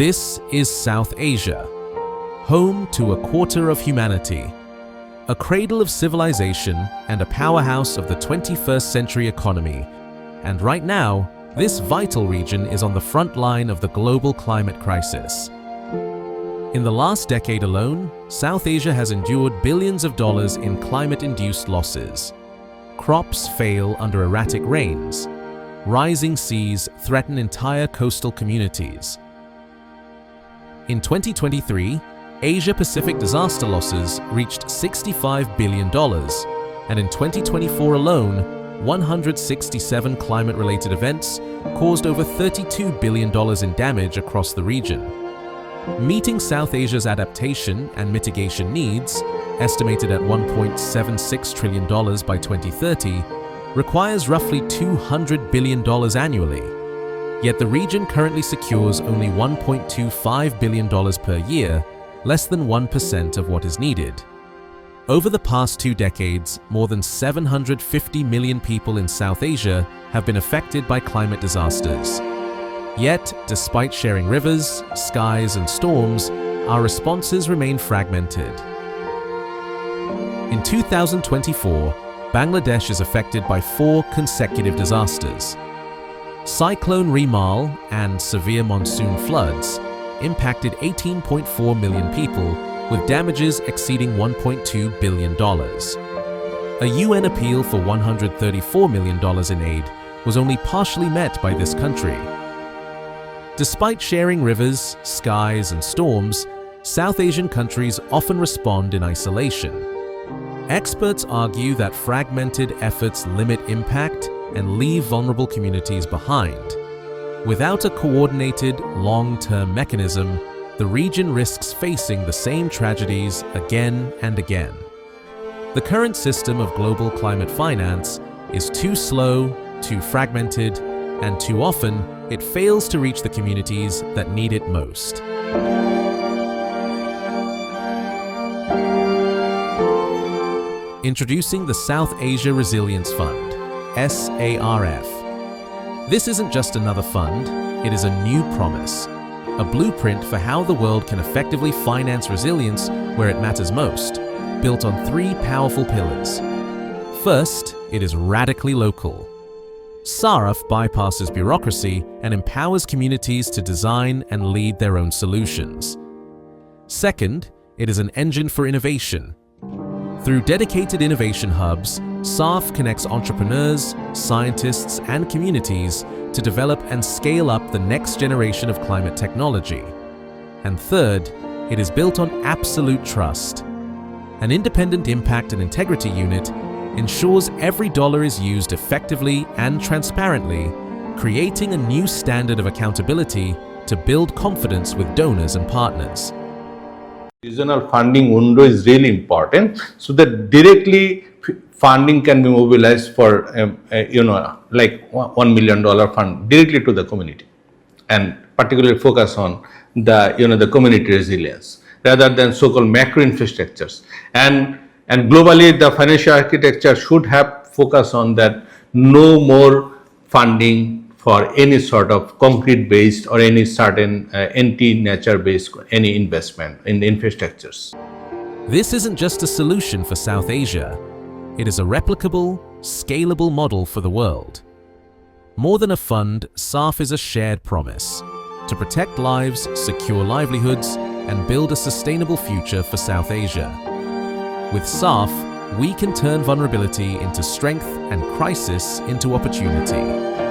This is South Asia, home to a quarter of humanity, a cradle of civilization and a powerhouse of the 21st century economy. And right now, this vital region is on the front line of the global climate crisis. In the last decade alone, South Asia has endured billions of dollars in climate-induced losses. Crops fail under erratic rains. Rising seas threaten entire coastal communities. In 2023, Asia-Pacific disaster losses reached $65 billion, and in 2024 alone, 167 climate-related events caused over $32 billion in damage across the region. Meeting South Asia's adaptation and mitigation needs, estimated at $1.76 trillion by 2030, requires roughly $200 billion annually. Yet the region currently secures only $1.25 billion per year, less than 1% of what is needed. Over the past 2 decades, more than 750 million people in South Asia have been affected by climate disasters. Yet, despite sharing rivers, skies, and storms, our responses remain fragmented. In 2024, Bangladesh is affected by 4 consecutive disasters. Cyclone Rimal and severe monsoon floods impacted 18.4 million people, with damages exceeding $1.2 billion. A UN appeal for $134 million in aid was only partially met by this country. Despite sharing rivers, skies, and storms, South Asian countries often respond in isolation. Experts argue that fragmented efforts limit impact and leave vulnerable communities behind. Without a coordinated, long-term mechanism, the region risks facing the same tragedies again and again. The current system of global climate finance is too slow, too fragmented, and too often it fails to reach the communities that need it most. Introducing the South Asia Resilience Fund, SARF. This isn't just another fund, it is a new promise, a blueprint for how the world can effectively finance resilience where it matters most, built on 3 powerful pillars. First, it is radically local. SARF bypasses bureaucracy and empowers communities to design and lead their own solutions. Second, it is an engine for innovation. Through dedicated innovation hubs, SARF connects entrepreneurs, scientists, and communities to develop and scale up the next generation of climate technology. And third, it is built on absolute trust. An independent impact and integrity unit ensures every dollar is used effectively and transparently, creating a new standard of accountability to build confidence with donors and partners. Regional funding window is really important, so that directly funding can be mobilized for like $1 million fund directly to the community, and particularly focus on the community resilience rather than so-called macro infrastructures. And globally, the financial architecture should have focus on that. No more funding for any sort of concrete-based or any certain anti-nature-based any investment in infrastructures. This isn't just a solution for South Asia. It is a replicable, scalable model for the world. More than a fund, SARF is a shared promise to protect lives, secure livelihoods, and build a sustainable future for South Asia. With SARF, we can turn vulnerability into strength and crisis into opportunity.